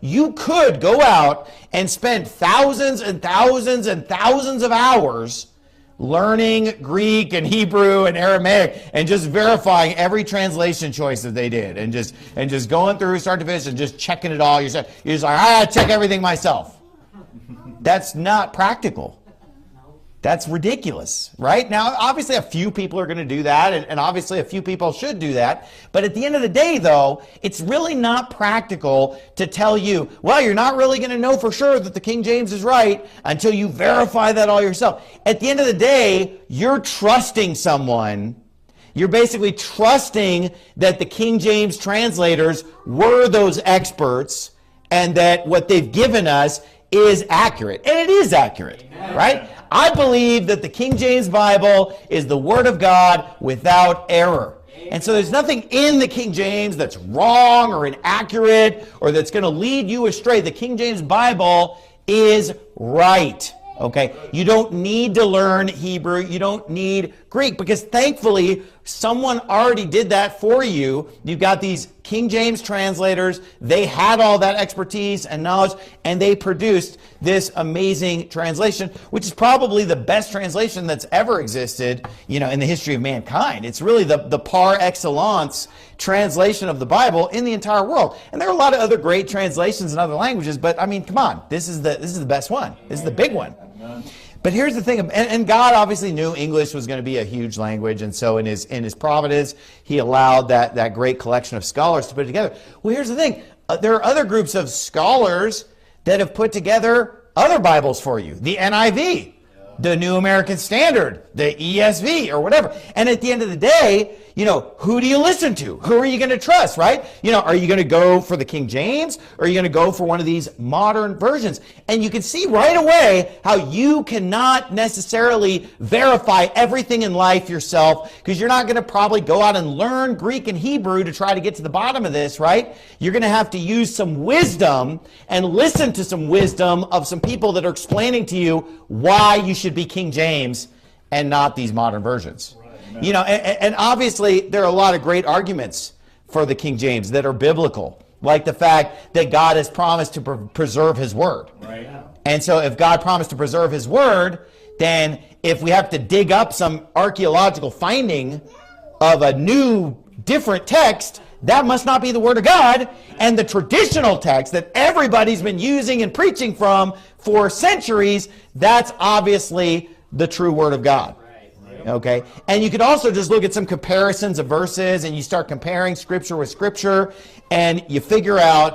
You could go out and spend thousands and thousands and thousands of hours learning Greek and Hebrew and Aramaic and just verifying every translation choice that they did and just going through start to finish and just checking it all. You're just like, I gotta check everything myself. That's not practical. That's ridiculous, right? Now, obviously, a few people are going to do that, and obviously a few people should do that. But at the end of the day, though, it's really not practical to tell you, well, you're not really going to know for sure that the King James is right until you verify that all yourself. At the end of the day, you're trusting someone. You're basically trusting that the King James translators were those experts and that what they've given us is accurate. And it is accurate, right? I believe that the King James Bible is the Word of God without error. And so there's nothing in the King James that's wrong or inaccurate or that's going to lead you astray. The King James Bible is right. Okay? You don't need to learn Hebrew. You don't need Greek because thankfully someone already did that for you. You've got these King James translators. They had all that expertise and knowledge, and they produced this amazing translation, which is probably the best translation that's ever existed, in the history of mankind. It's really the par excellence translation of the Bible in the entire world. And there are a lot of other great translations in other languages, but I mean, come on, this is the best one. This is the big one. But here's the thing, and God obviously knew English was going to be a huge language, and so in his providence, he allowed that great collection of scholars to put it together. Well, here's the thing. There are other groups of scholars that have put together other Bibles for you. The NIV, the New American Standard, the ESV, or whatever. And at the end of the day, who do you listen to? Who are you going to trust, right? Are you going to go for the King James, or are you going to go for one of these modern versions? And you can see right away how you cannot necessarily verify everything in life yourself, because you're not going to probably go out and learn Greek and Hebrew to try to get to the bottom of this, right? You're going to have to use some wisdom and listen to some wisdom of some people that are explaining to you why you should be King James and not these modern versions. And obviously there are a lot of great arguments for the King James that are biblical, like the fact that God has promised to preserve his word. Right. And so if God promised to preserve his word, then if we have to dig up some archaeological finding of a new, different text, that must not be the word of God. And the traditional text that everybody's been using and preaching from for centuries, that's obviously the true word of God. Okay, and you could also just look at some comparisons of verses, and you start comparing scripture with scripture, and you figure out